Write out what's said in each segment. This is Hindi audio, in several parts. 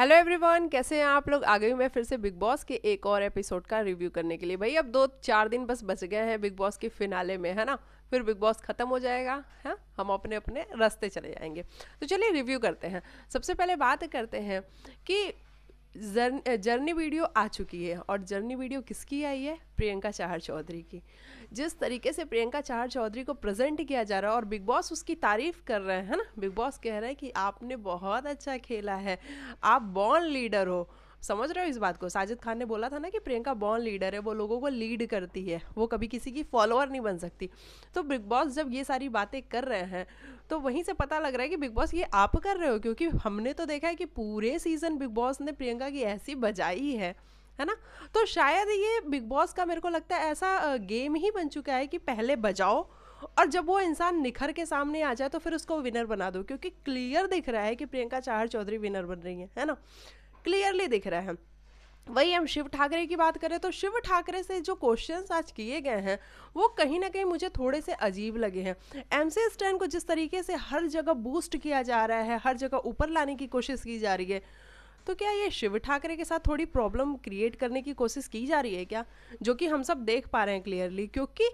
हेलो एवरीवन, कैसे हैं आप लोग। आ गई मैं फिर से बिग बॉस के एक और एपिसोड का रिव्यू करने के लिए। भाई अब 2-4 दिन बस बच गए हैं बिग बॉस के फिनाले में, है ना। फिर बिग बॉस खत्म हो जाएगा, है। हम अपने अपने रास्ते चले जाएंगे। तो चलिए रिव्यू करते हैं। सबसे पहले बात करते हैं कि जर्नी वीडियो आ चुकी है। और जर्नी वीडियो किसकी आई है? प्रियंका चाहर चौधरी की। जिस तरीके से प्रियंका चाहर चौधरी को प्रेजेंट किया जा रहा है और बिग बॉस उसकी तारीफ कर रहे हैं, है ना। बिग बॉस कह रहे हैं कि आपने बहुत अच्छा खेला है, आप बॉर्न लीडर हो। समझ रहे हो इस बात को? साजिद खान ने बोला था ना कि प्रियंका बॉर्न लीडर है, वो लोगों को लीड करती है, वो कभी किसी की फॉलोअर नहीं बन सकती। तो बिग बॉस जब ये सारी बातें कर रहे हैं तो वहीं से पता लग रहा है कि बिग बॉस ये आप कर रहे हो, क्योंकि हमने तो देखा है कि पूरे सीजन बिग बॉस ने प्रियंका की ऐसी बजाई है ना। तो शायद ये बिग बॉस का मेरे को लगता है ऐसा गेम ही बन चुका है कि पहले बजाओ और जब वो इंसान निखर के सामने आ जाए तो फिर उसको विनर बना दो, क्योंकि क्लियर दिख रहा है कि प्रियंका चाहर चौधरी विनर बन रही है ना। क्लियरली दिख रहा है। वही हम शिव ठाकरे की बात करें तो शिव ठाकरे से जो क्वेश्चंस आज किए गए हैं वो कहीं ना कहीं मुझे थोड़े से अजीब लगे हैं। एमसी स्टैन को जिस तरीके से हर जगह बूस्ट किया जा रहा है, हर जगह ऊपर लाने की कोशिश की जा रही है, तो क्या ये शिव ठाकरे के साथ थोड़ी प्रॉब्लम क्रिएट करने की कोशिश की जा रही है क्या? जो कि हम सब देख पा रहे हैं क्लियरली, क्योंकि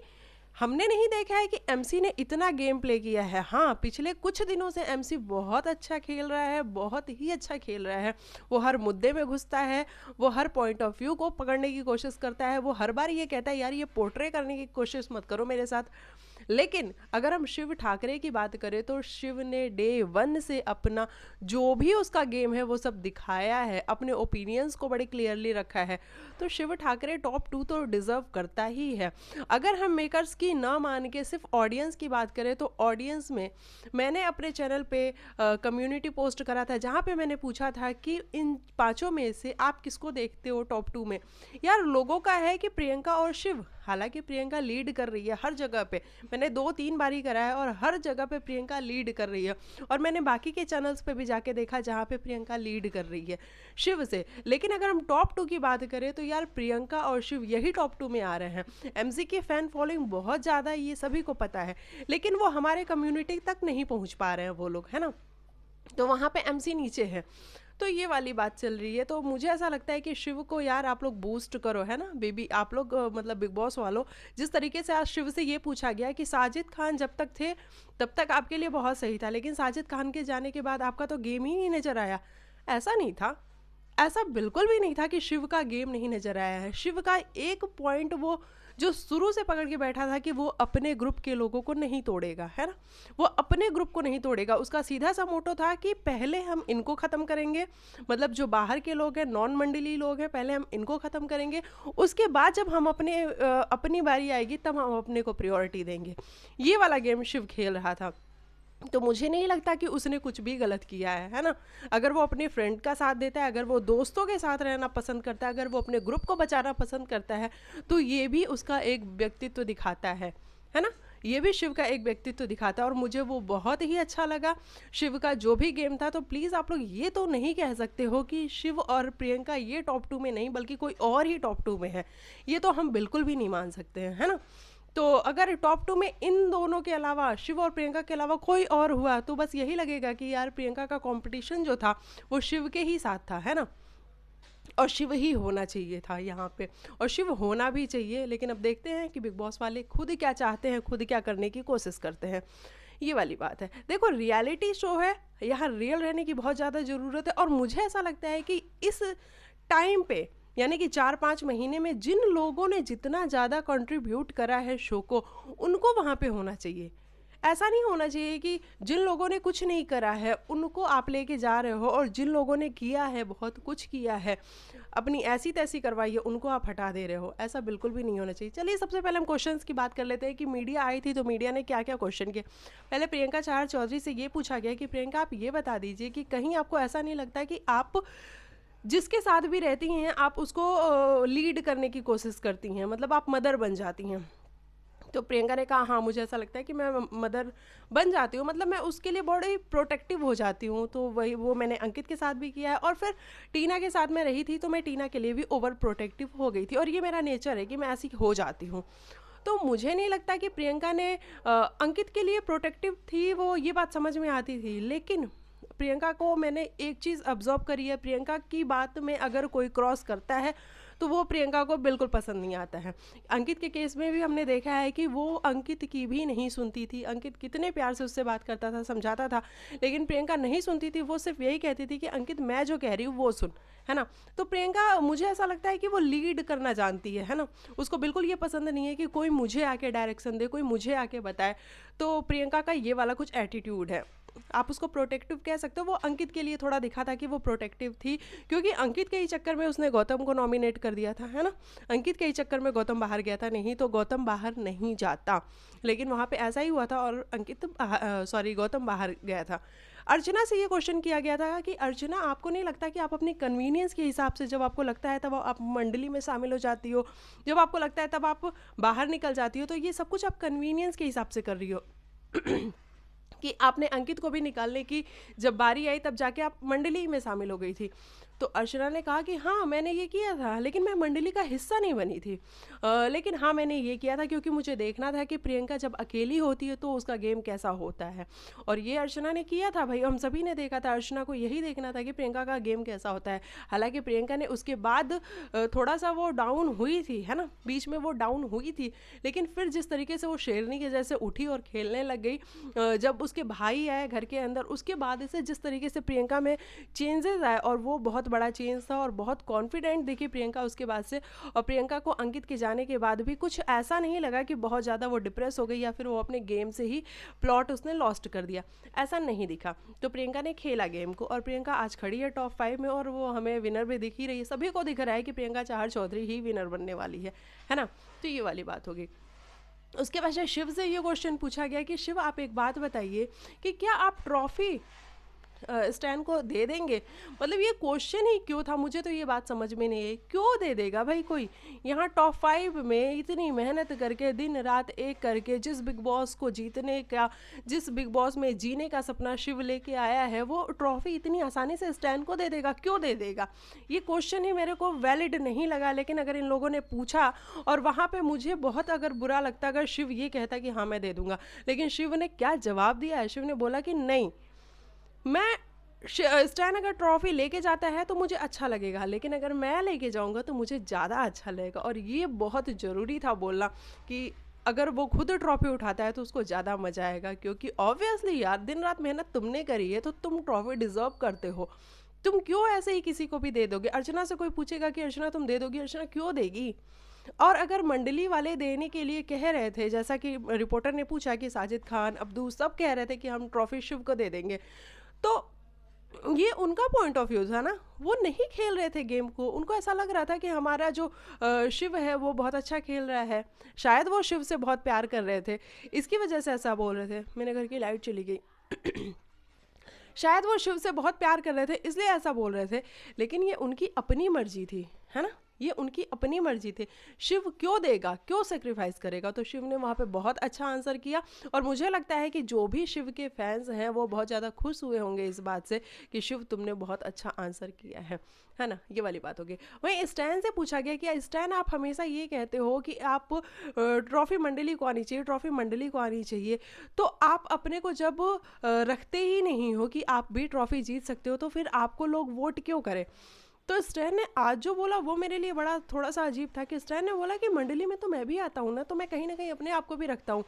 हमने नहीं देखा है कि एमसी ने इतना गेम प्ले किया है। हाँ, पिछले कुछ दिनों से एमसी बहुत अच्छा खेल रहा है, बहुत ही अच्छा खेल रहा है। वो हर मुद्दे में घुसता है, वो हर पॉइंट ऑफ व्यू को पकड़ने की कोशिश करता है, वो हर बार ये कहता है यार ये पोर्ट्रे करने की कोशिश मत करो मेरे साथ। लेकिन अगर हम शिव ठाकरे की बात करें तो शिव ने डे 1 से अपना जो भी उसका गेम है वो सब दिखाया है, अपने ओपिनियंस को बड़े क्लियरली रखा है। तो शिव ठाकरे टॉप 2 तो डिजर्व करता ही है। अगर हम मेकर्स की ना मान के सिर्फ ऑडियंस की बात करें तो ऑडियंस में मैंने अपने चैनल पे कम्युनिटी पोस्ट करा था जहाँ पे मैंने पूछा था कि इन पांचों में से आप किसको देखते हो टॉप 2 में। यार लोगों का है कि प्रियंका और शिव। हालांकि प्रियंका लीड कर रही है हर जगह पे, मैंने 2-3 बारी करा है और हर जगह पे प्रियंका लीड कर रही है। और मैंने बाकी के चैनल्स पे भी जाके देखा जहाँ पे प्रियंका लीड कर रही है शिव से। लेकिन अगर हम टॉप 2 की बात करें तो यार प्रियंका और शिव यही टॉप 2 में आ रहे हैं। एमसी की फैन फॉलोइंग बहुत ज़्यादा है, ये सभी को पता है, लेकिन वो हमारे कम्युनिटी तक नहीं पहुँच पा रहे हैं वो लोग, है ना। तो वहाँ पे एमसी नीचे है। तो ये वाली बात चल रही है। तो मुझे ऐसा लगता है कि शिव को यार आप लोग बूस्ट करो, है ना बेबी। आप लोग मतलब बिग बॉस वालों, जिस तरीके से आज शिव से ये पूछा गया कि साजिद खान जब तक थे तब तक आपके लिए बहुत सही था, लेकिन साजिद खान के जाने के बाद आपका तो गेम ही नहीं नजर आया। ऐसा नहीं था, ऐसा बिल्कुल भी नहीं था कि शिव का गेम नहीं नजर आया है। शिव का एक पॉइंट वो जो शुरू से पकड़ के बैठा था कि वो अपने ग्रुप के लोगों को नहीं तोड़ेगा, है ना। वो अपने ग्रुप को नहीं तोड़ेगा, उसका सीधा सा मोटो था कि पहले हम इनको ख़त्म करेंगे, मतलब जो बाहर के लोग हैं, नॉन मंडली लोग हैं, पहले हम इनको ख़त्म करेंगे, उसके बाद जब हम अपनी बारी आएगी तब हम अपने को प्रायोरिटी देंगे। ये वाला गेम शिव खेल रहा था। तो मुझे नहीं लगता कि उसने कुछ भी गलत किया है ना। अगर वो अपने फ्रेंड का साथ देता है, अगर वो दोस्तों के साथ रहना पसंद करता है, अगर वो अपने ग्रुप को बचाना पसंद करता है, तो ये भी उसका एक व्यक्तित्व दिखाता है ना। ये भी शिव का एक व्यक्तित्व दिखाता है और मुझे वो बहुत ही अच्छा लगा शिव का जो भी गेम था। तो प्लीज़ आप लोग ये तो नहीं कह सकते हो कि शिव और प्रियंका ये टॉप 2 में नहीं बल्कि कोई और ही टॉप 2 में है। ये तो हम बिल्कुल भी नहीं मान सकते हैं, है ना। तो अगर टॉप 2 में इन दोनों के अलावा, शिव और प्रियंका के अलावा कोई और हुआ तो बस यही लगेगा कि यार प्रियंका का कंपटीशन जो था वो शिव के ही साथ था, है ना। और शिव ही होना चाहिए था यहाँ पे, और शिव होना भी चाहिए। लेकिन अब देखते हैं कि बिग बॉस वाले खुद क्या चाहते हैं, खुद क्या करने की कोशिश करते हैं। ये वाली बात है। देखो रियलिटी शो है, यहाँ रियल रहने की बहुत ज़्यादा ज़रूरत है। और मुझे ऐसा लगता है कि इस टाइम पे, यानी कि 4-5 महीने में जिन लोगों ने जितना ज़्यादा कंट्रीब्यूट करा है शो को, उनको वहाँ पे होना चाहिए। ऐसा नहीं होना चाहिए कि जिन लोगों ने कुछ नहीं करा है उनको आप लेके जा रहे हो, और जिन लोगों ने किया है, बहुत कुछ किया है, अपनी ऐसी तैसी करवाई है, उनको आप हटा दे रहे हो। ऐसा बिल्कुल भी नहीं होना चाहिए। चलिए सबसे पहले हम क्वेश्चंस की बात कर लेते हैं कि मीडिया आई थी तो मीडिया ने क्या क्या क्वेश्चन किए। पहले प्रियंका चाहर चौधरी से ये पूछा गया कि प्रियंका आप ये बता दीजिए कि कहीं आपको ऐसा नहीं लगता कि आप जिसके साथ भी रहती हैं आप उसको लीड करने की कोशिश करती हैं, मतलब आप मदर बन जाती हैं। तो प्रियंका ने कहा हाँ मुझे ऐसा लगता है कि मैं मदर बन जाती हूँ, मतलब मैं उसके लिए बड़ी प्रोटेक्टिव हो जाती हूँ। तो वही वो मैंने अंकित के साथ भी किया है, और फिर टीना के साथ मैं रही थी तो मैं टीना के लिए भी ओवर प्रोटेक्टिव हो गई थी, और ये मेरा नेचर है कि मैं ऐसी हो जाती हूँ। तो मुझे नहीं लगता कि प्रियंका ने अंकित के लिए प्रोटेक्टिव थी, वो ये बात समझ में आती थी। लेकिन प्रियंका को मैंने एक चीज़ ऑब्जर्व करी है, प्रियंका की बात में अगर कोई क्रॉस करता है तो वो प्रियंका को बिल्कुल पसंद नहीं आता है। अंकित के केस में भी हमने देखा है कि वो अंकित की भी नहीं सुनती थी, अंकित कितने प्यार से उससे बात करता था, समझाता था, लेकिन प्रियंका नहीं सुनती थी। वो सिर्फ यही कहती थी कि अंकित मैं जो कह रही हूँ वो सुन, है ना। तो प्रियंका, मुझे ऐसा लगता है कि वो लीड करना जानती है ना। उसको बिल्कुल ये पसंद नहीं है कि कोई मुझे आके डायरेक्शन दे, कोई मुझे आके बताए। तो प्रियंका का ये वाला कुछ एटीट्यूड है। आप उसको प्रोटेक्टिव कह सकते हो। वो अंकित के लिए थोड़ा दिखा था कि वो प्रोटेक्टिव थी, क्योंकि अंकित के ही चक्कर में उसने गौतम को नॉमिनेट कर दिया था, है ना। अंकित के ही चक्कर में गौतम बाहर गया था, नहीं तो गौतम बाहर नहीं जाता, लेकिन वहाँ पे ऐसा ही हुआ था और अंकित सॉरी गौतम बाहर गया था। अर्चना से ये क्वेश्चन किया गया था कि अर्चना, आपको नहीं लगता कि आप अपनी कन्वीनियंस के हिसाब से, जब आपको लगता है तब आप मंडली में शामिल हो जाती हो, जब आपको लगता है तब आप बाहर निकल जाती हो, तो ये सब कुछ आप कन्वीनियंस के हिसाब से कर रही हो। कि आपने अंकित को भी निकालने की जब बारी आई तब जाके आप मंडली में शामिल हो गई थी। तो अर्चना ने कहा कि हाँ मैंने ये किया था, लेकिन मैं मंडली का हिस्सा नहीं बनी थी। लेकिन हाँ मैंने ये किया था क्योंकि मुझे देखना था कि प्रियंका जब अकेली होती है तो उसका गेम कैसा होता है, और ये अर्चना ने किया था भाई। हम सभी ने देखा था, अर्चना को यही देखना था कि प्रियंका का गेम कैसा होता है। हालांकि प्रियंका ने उसके बाद थोड़ा सा वो डाउन हुई थी, है ना, बीच में वो डाउन हुई थी, लेकिन फिर जिस तरीके से वो शेरनी के जैसे उठी और खेलने लग गई, जब उसके भाई आए घर के अंदर, उसके बाद से जिस तरीके से प्रियंका में चेंजेस आए, और वो बहुत बड़ा चेंज था, और बहुत कॉन्फिडेंट दिखी प्रियंका उसके बाद से। और प्रियंका को अंकित के जाने के बाद भी कुछ ऐसा नहीं लगा कि बहुत ज़्यादा वो डिप्रेस हो गई या फिर वो अपने गेम से ही प्लॉट उसने लॉस्ट कर दिया, ऐसा नहीं दिखा। तो प्रियंका ने खेला गेम को, और प्रियंका आज खड़ी है टॉप 5 में, और वो हमें विनर भी दिख ही रही है। सभी को दिख रहा है कि प्रियंका चाहर चौधरी ही विनर बनने वाली है ना। तो ये वाली बात होगी। उसके बाद शिव से ये क्वेश्चन पूछा गया कि शिव आप एक बात बताइए कि क्या आप ट्रॉफी स्टैन को दे देंगे। मतलब ये क्वेश्चन ही क्यों था, मुझे तो ये बात समझ में नहीं है, क्यों दे देगा भाई कोई। यहाँ टॉप 5 में इतनी मेहनत करके दिन रात एक करके जिस बिग बॉस को जीतने का, जिस बिग बॉस में जीने का सपना शिव लेके आया है, वो ट्रॉफी इतनी आसानी से स्टैन को दे देगा, क्यों दे देगा। ये क्वेश्चन ही मेरे को वैलिड नहीं लगा। लेकिन अगर इन लोगों ने पूछा और वहाँ पे मुझे बहुत अगर बुरा लगता अगर शिव ये कहता कि हाँ मैं दे दूंगा, लेकिन शिव ने क्या जवाब दिया है, शिव ने बोला कि नहीं, मैं स्टैन अगर ट्रॉफी लेके जाता है तो मुझे अच्छा लगेगा, लेकिन अगर मैं लेके जाऊंगा तो मुझे ज़्यादा अच्छा लगेगा। और ये बहुत ज़रूरी था बोलना कि अगर वो खुद ट्रॉफी उठाता है तो उसको ज़्यादा मजा आएगा, क्योंकि ऑब्वियसली यार दिन रात मेहनत तुमने करी है तो तुम ट्रॉफी डिजर्व करते हो। तुम क्यों ऐसे ही किसी को भी दे दोगे। अर्चना से कोई पूछेगा कि अर्चना तुम दे दोगी, अर्चना क्यों देगी। और अगर मंडली वाले देने के लिए कह रहे थे, जैसा कि रिपोर्टर ने पूछा कि साजिद खान, अब्दू सब कह रहे थे कि हम ट्रॉफी शिव को दे देंगे, तो ये उनका पॉइंट ऑफ व्यू था ना। वो नहीं खेल रहे थे गेम को, उनको ऐसा लग रहा था कि हमारा जो शिव है वो बहुत अच्छा खेल रहा है, शायद वो शिव से बहुत प्यार कर रहे थे, इसकी वजह से ऐसा बोल रहे थे। मेरे घर की लाइट चली गई शायद वो शिव से बहुत प्यार कर रहे थे इसलिए ऐसा बोल रहे थे, लेकिन ये उनकी अपनी मर्जी थी, है ना। ये उनकी अपनी मर्जी थी। शिव क्यों देगा, क्यों सेक्रीफाइस करेगा। तो शिव ने वहाँ पे बहुत अच्छा आंसर किया, और मुझे लगता है कि जो भी शिव के फैंस हैं वो बहुत ज़्यादा खुश हुए होंगे इस बात से कि शिव तुमने बहुत अच्छा आंसर किया है ना। ये वाली बात होगी। वहीं स्टैन से पूछा गया कि स्टैन आप हमेशा ये कहते हो कि आप ट्रॉफी मंडली को आनी चाहिए, ट्रॉफी मंडली को आनी चाहिए, तो आप अपने को जब रखते ही नहीं हो कि आप भी ट्रॉफी जीत सकते हो, तो फिर आपको लोग वोट क्यों करें। तो स्टैन ने आज जो बोला वो मेरे लिए बड़ा थोड़ा सा अजीब था, कि स्टैन ने बोला कि मंडली में तो मैं भी आता हूँ ना कहीं ना कहीं अपने आप को भी रखता हूँ।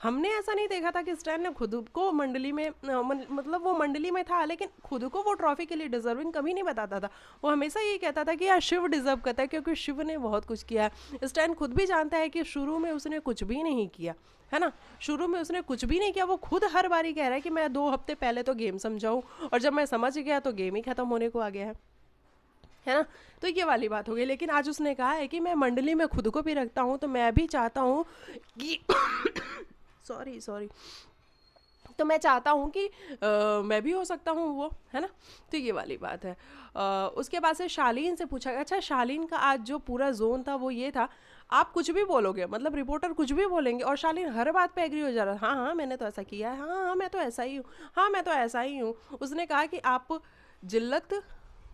हमने ऐसा नहीं देखा था कि स्टैन ने खुद को मंडली में मतलब वो मंडली में था लेकिन खुद को वो ट्रॉफी के लिए डिजर्विंग कभी नहीं बताता था। वो हमेशा ये कहता था कि यार शिव डिजर्व करता है, क्योंकि शिव ने बहुत कुछ किया है। स्टैन खुद भी जानता है कि शुरू में उसने कुछ भी नहीं किया, है ना। शुरू में उसने कुछ भी नहीं किया। वो खुद हर बारी कह रहा है कि मैं 2 हफ्ते पहले तो गेम समझाऊँ, और जब मैं समझ गया तो गेम ही खत्म होने को आ गया है ना। तो ये वाली बात हो गई। लेकिन आज उसने कहा है कि मैं मंडली में खुद को भी रखता हूँ, तो मैं भी चाहता हूँ कि सॉरी तो मैं चाहता हूँ कि मैं भी हो सकता हूँ वो, है ना। तो ये वाली बात है। उसके बाद से शालीन से पूछा गया। अच्छा, शालीन का आज जो पूरा जोन था वो ये था, आप कुछ भी बोलोगे, मतलब रिपोर्टर कुछ भी बोलेंगे और शालीन हर बात पे एग्री हो जा रहा है। हाँ हाँ मैंने तो ऐसा किया है, हाँ हाँ मैं तो ऐसा ही हूँ, हाँ मैं तो ऐसा ही हूँ। उसने कहा कि आप जिल्लत,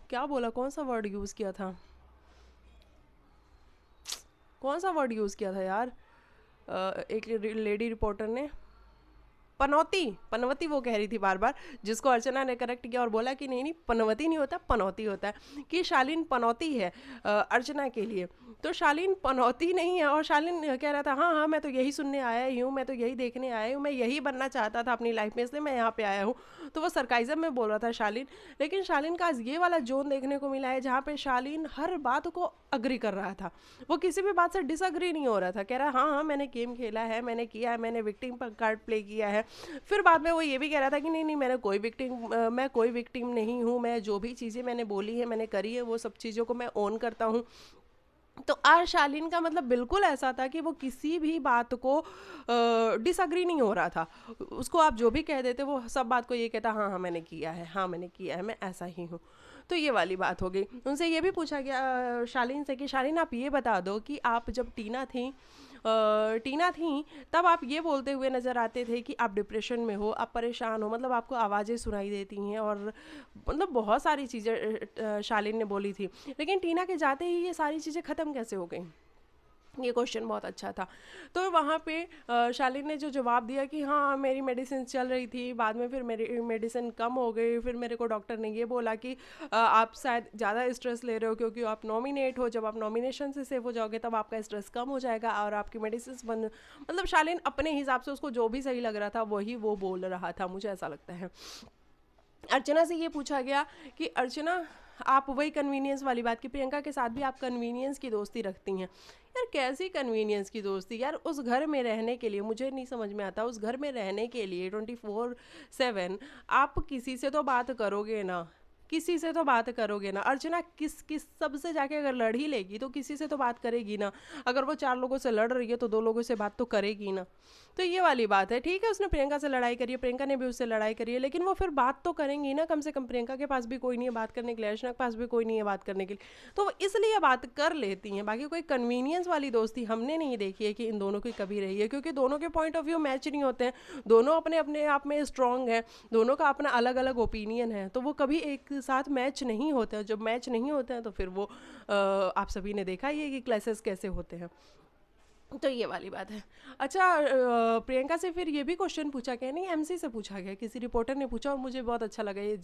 क्या बोला, कौन सा वर्ड यूज़ किया था, कौन सा वर्ड यूज़ किया था यार, एक लेडी रिपोर्टर ने, पनौती, पनवती वो कह रही थी बार बार, जिसको अर्चना ने करेक्ट किया और बोला कि नहीं नहीं पनवती नहीं होता, पनौती होता है, कि शालीन पनौती है अर्चना के लिए। तो शालीन पनौती नहीं है, और शालीन कह रहा था हाँ हाँ मैं तो यही सुनने आया ही हूँ, मैं तो यही देखने आया हूँ, मैं यही बनना चाहता था अपनी लाइफ में, इसलिए मैं यहाँ पे आया हूँ। तो वो सरकाइजम में बोल रहा था शालीन। लेकिन शालीन का आज ये वाला जोन देखने को मिला है जहाँ पे शालीन हर बात को अग्री कर रहा था, वो किसी भी बात से डिसअग्री नहीं हो रहा था, कह रहा हाँ हाँ मैंने गेम खेला है, मैंने किया है, मैंने विक्टिम कार्ड प्ले किया है। फिर बाद में वो ये भी कह रहा था कि नहीं नहीं मैंने कोई विक्टिम मैं कोई विक्टिम नहीं हूँ, मैं जो भी चीज़ें मैंने बोली है मैंने करी है, वो सब चीज़ों को मैं ओन करता हूँ। तो आज शालीन का मतलब बिल्कुल ऐसा था कि वो किसी भी बात को डिसअग्री नहीं हो रहा था, उसको आप जो भी कह देते वो सब बात को ये कहता हाँ हाँ मैंने किया है, हाँ मैंने किया है, मैं ऐसा ही हूँ। तो ये वाली बात हो गई। उनसे ये भी पूछा गया शालीन से कि शालीन आप ये बता दो कि आप जब टीना थी तब आप ये बोलते हुए नज़र आते थे कि आप डिप्रेशन में हो, आप परेशान हो, मतलब आपको आवाज़ें सुनाई देती हैं और मतलब बहुत सारी चीज़ें शालीन ने बोली थी। लेकिन टीना के जाते ही ये सारी चीज़ें ख़त्म कैसे हो गई, ये क्वेश्चन बहुत अच्छा था। तो वहाँ पे शालीन ने जो जवाब दिया कि हाँ मेरी मेडिसिन चल रही थी, बाद में फिर मेरी मेडिसिन कम हो गई, फिर मेरे को डॉक्टर ने ये बोला कि आप शायद ज़्यादा स्ट्रेस ले रहे हो क्योंकि आप नॉमिनेट हो, जब आप नॉमिनेशन से सेव हो जाओगे तब आपका स्ट्रेस कम हो जाएगा और आपकी मेडिसिन बंद। मतलब शालीन अपने हिसाब से उसको जो भी सही लग रहा था वही वो बोल रहा था, मुझे ऐसा लगता है। अर्चना से ये पूछा गया कि अर्चना आप वही कन्वीनियंस वाली बात की, प्रियंका के साथ भी आप कन्वीनियंस की दोस्ती रखती हैं। यार कैसी कन्वीनियंस की दोस्ती यार, उस घर में रहने के लिए मुझे नहीं समझ में आता, उस घर में रहने के लिए 24/7 आप किसी से तो बात करोगे ना, किसी से तो बात करोगे ना। अर्चना किस किस सबसे जाके अगर लड़ ही लेगी तो किसी से तो बात करेगी ना, अगर वो 4 लोगों से लड़ रही है तो 2 लोगों से बात तो करेगी ना। तो ये वाली बात है। ठीक है उसने प्रियंका से लड़ाई करी है, प्रियंका ने भी उससे लड़ाई करी है, लेकिन वो फिर बात तो करेंगी ना, कम से कम प्रियंका के पास भी कोई नहीं है बात करने के लिए, अर्चना के पास भी कोई नहीं है बात करने के लिए, तो वो इसलिए बात कर लेती हैं। बाकी कोई कन्वीनियंस वाली दोस्ती हमने नहीं देखी है कि इन दोनों की कभी रही है, क्योंकि दोनों के पॉइंट ऑफ व्यू मैच नहीं होते हैं, दोनों अपने अपने आप में स्ट्रांग हैं, दोनों का अपना अलग अलग ओपिनियन है, तो वो कभी एक साथ मैच नहीं होते हैं। जब मैच नहीं होते हैं तो फिर वो आप सभी ने देखा ही है कि क्लासेस कैसे होते हैं। तो ये वाली बात है। अच्छा प्रियंका से फिर ये भी क्वेश्चन पूछा गया, नहीं एमसी से पूछा गया, किसी रिपोर्टर ने पूछा और मुझे बहुत अच्छा लगा ये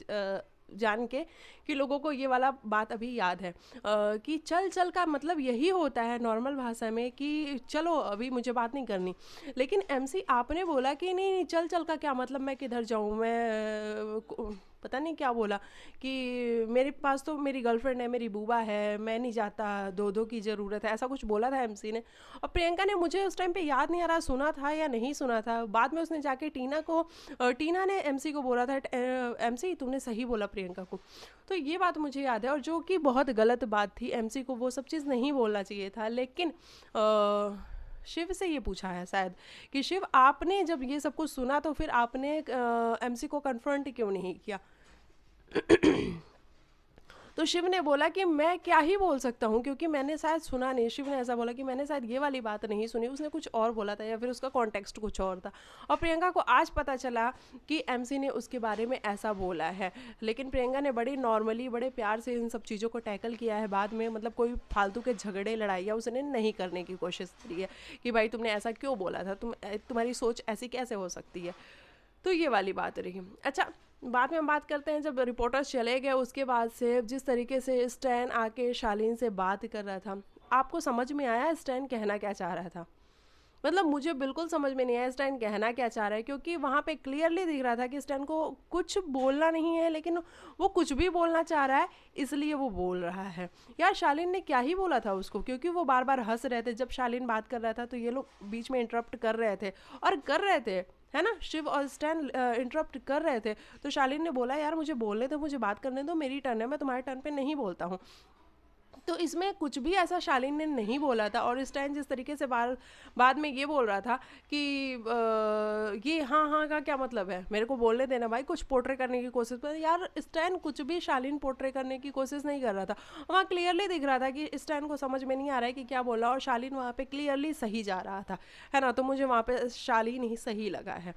जान के कि लोगों को ये वाला बात अभी याद है कि चल चल का मतलब यही होता है नॉर्मल भाषा में कि चलो अभी मुझे बात नहीं करनी। लेकिन एमसी आपने बोला कि नहीं नहीं चल चल का क्या मतलब, मैं किधर जाऊँ, मैं पता नहीं क्या बोला कि मेरे पास तो मेरी गर्लफ्रेंड है, मेरी बुआ है, मैं नहीं जाता, दो की ज़रूरत है, ऐसा कुछ बोला था एमसी ने। और प्रियंका ने, मुझे उस टाइम पे याद नहीं आ रहा सुना था या नहीं सुना था, बाद में उसने जाके टीना ने एमसी को बोला था एमसी तूने सही बोला प्रियंका को। तो ये बात मुझे याद है, और जो कि बहुत गलत बात थी, एमसी को वो सब चीज़ नहीं बोलना चाहिए था। लेकिन शिव से ये पूछा है शायद कि शिव आपने जब ये सब कुछ सुना तो फिर आपने एमसी को कन्फ्रंट क्यों नहीं किया। तो शिव ने बोला कि मैं क्या ही बोल सकता हूँ क्योंकि मैंने शायद सुना नहीं। शिव ने ऐसा बोला कि मैंने शायद ये वाली बात नहीं सुनी, उसने कुछ और बोला था या फिर उसका कॉन्टेक्स्ट कुछ और था। और प्रियंका को आज पता चला कि एमसी ने उसके बारे में ऐसा बोला है, लेकिन प्रियंका ने बड़ी नॉर्मली बड़े प्यार से इन सब चीज़ों को टैकल किया है बाद में, मतलब कोई फालतू के झगड़े लड़ाइयाँ उसने नहीं करने की कोशिश करी है कि भाई तुमने ऐसा क्यों बोला था, तुम्हारी सोच ऐसी कैसे हो सकती है। तो ये वाली बात रही। अच्छा बाद में हम बात करते हैं जब रिपोर्टर्स चले गए उसके बाद से जिस तरीके से स्टैन आके शालीन से बात कर रहा था, आपको समझ में आया स्टैन कहना क्या चाह रहा था? मतलब मुझे बिल्कुल समझ में नहीं आया स्टैन कहना क्या चाह रहा है, क्योंकि वहाँ पे क्लियरली दिख रहा था कि स्टैन को कुछ बोलना नहीं है, लेकिन वो कुछ भी बोलना चाह रहा है इसलिए वो बोल रहा है। यार शालीन ने क्या ही बोला था उसको, क्योंकि वो बार बार हंस रहे थे जब शालीन बात कर रहा था, तो ये लोग बीच में इंटरप्ट कर रहे थे और कर रहे थे, है ना, शिव और स्टैन इंटरप्ट कर रहे थे। तो शालीन ने बोला यार मुझे बोलने दो, मुझे बात करने दो, मेरी टर्न है, मैं तुम्हारे टर्न पे नहीं बोलता हूँ। तो इसमें कुछ भी ऐसा शालीन ने नहीं बोला था। और स्टैन जिस तरीके से बाद में ये बोल रहा था कि ये हाँ हाँ का क्या मतलब है, मेरे को बोलने देना भाई, कुछ पोर्ट्रे करने की कोशिश पर। यार स्टैन कुछ भी शालीन पोर्ट्रे करने की कोशिश नहीं कर रहा था, वहाँ क्लियरली दिख रहा था कि स्टैन को समझ में नहीं आ रहा है कि क्या बोला, और शालीन वहाँ पे क्लियरली सही जा रहा था, है ना। तो मुझे वहाँ पे शालीन ही सही लगा है।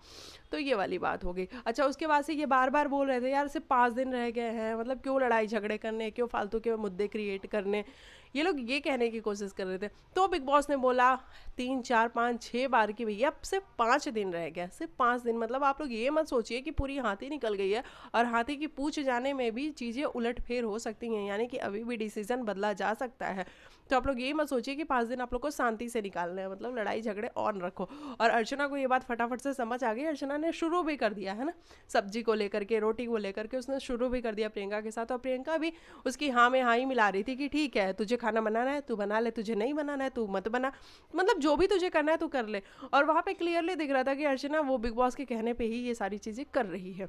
तो ये वाली बात हो गई। अच्छा उसके बाद से ये बार बार बोल रहे थे यार सिर्फ 5 दिन रह गए हैं, मतलब क्यों लड़ाई झगड़े करने, क्यों फालतू के मुद्दे क्रिएट करने, करने, ये लोग ये कहने की कोशिश कर रहे थे। तो बिग बॉस ने बोला 3 4 5 6 बार कि भैया अब सिर्फ 5 दिन रह गया, सिर्फ 5 दिन। मतलब आप लोग ये मत सोचिए कि पूरी हाथी निकल गई है और हाथी की पूंछ जाने में भी चीज़ें उलटफेर हो सकती हैं, यानी कि अभी भी डिसीजन बदला जा सकता है। तो आप लोग ये मत सोचिए कि 5 दिन आप लोग को शांति से निकालना है, मतलब लड़ाई झगड़े ऑन रखो। और अर्चना को ये बात फटाफट से समझ आ गई। अर्चना ने शुरू भी कर दिया है ना, सब्जी को लेकर के, रोटी को लेकर के उसने शुरू भी कर दिया प्रियंका के साथ। और प्रियंका भी उसकी हाँ में हाँ ही मिला रही थी कि ठीक है, तुझे खाना बनाना है तू बना ले, तुझे नहीं बनाना है तू मत बना, मतलब जो भी तुझे करना है तू कर ले। और वहाँ पे क्लियरली दिख रहा था कि अर्चना वो बिग बॉस के कहने पे ही ये सारी चीज़ें कर रही है।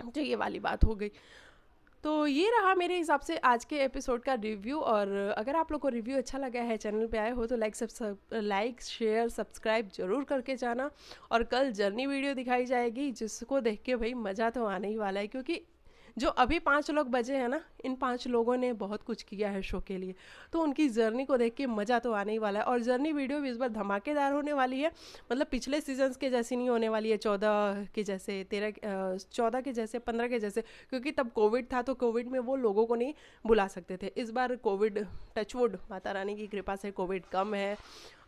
तो ये वाली बात हो गई। तो ये रहा मेरे हिसाब से आज के एपिसोड का रिव्यू। और अगर आप लोग को रिव्यू अच्छा लगा है, चैनल पे आए हो तो लाइक शेयर सब्सक्राइब जरूर करके जाना। और कल जर्नी वीडियो दिखाई जाएगी, जिसको देख के भाई मज़ा तो आने ही वाला है, क्योंकि जो अभी 5 लोग बचे हैं ना, इन 5 लोगों ने बहुत कुछ किया है शो के लिए, तो उनकी जर्नी को देख के मज़ा तो आने ही वाला है। और जर्नी वीडियो भी इस बार धमाकेदार होने वाली है, मतलब पिछले सीजन्स के जैसी नहीं होने वाली है, 14 के जैसे 14 के जैसे 15 के जैसे, क्योंकि तब कोविड था तो कोविड में वो लोगों को नहीं बुला सकते थे। इस बार कोविड, टचवुड, माता रानी की कृपा से कोविड कम है,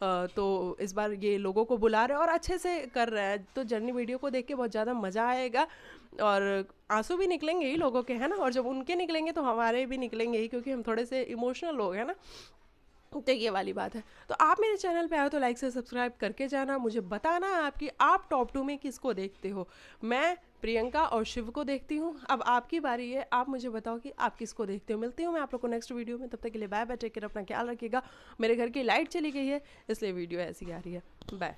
तो इस बार ये लोगों को बुला रहे हैं और अच्छे से कर रहे हैं। तो जर्नी वीडियो को देख के बहुत ज़्यादा मज़ा आएगा और आंसू भी निकलेंगे ही लोगों के, है ना। और जब उनके निकलेंगे तो हमारे भी निकलेंगे ही, क्योंकि हम थोड़े से इमोशनल लोग हैं ना। तो ये वाली बात है। तो आप मेरे चैनल पे आओ तो लाइक से सब्सक्राइब करके जाना। मुझे बताना आपकी आप टॉप 2 में किसको देखते हो। मैं प्रियंका और शिव को देखती हूँ। अब आपकी बारी है, आप मुझे बताओ कि आप किसको देखते हो। मिलती हूँ मैं आप लोग को नेक्स्ट वीडियो में, तब तक के लिए बाय बाय, टेक केयर, अपना ख्याल रखिएगा। मेरे घर की लाइट चली गई है इसलिए वीडियो ऐसी आ रही है। बाय।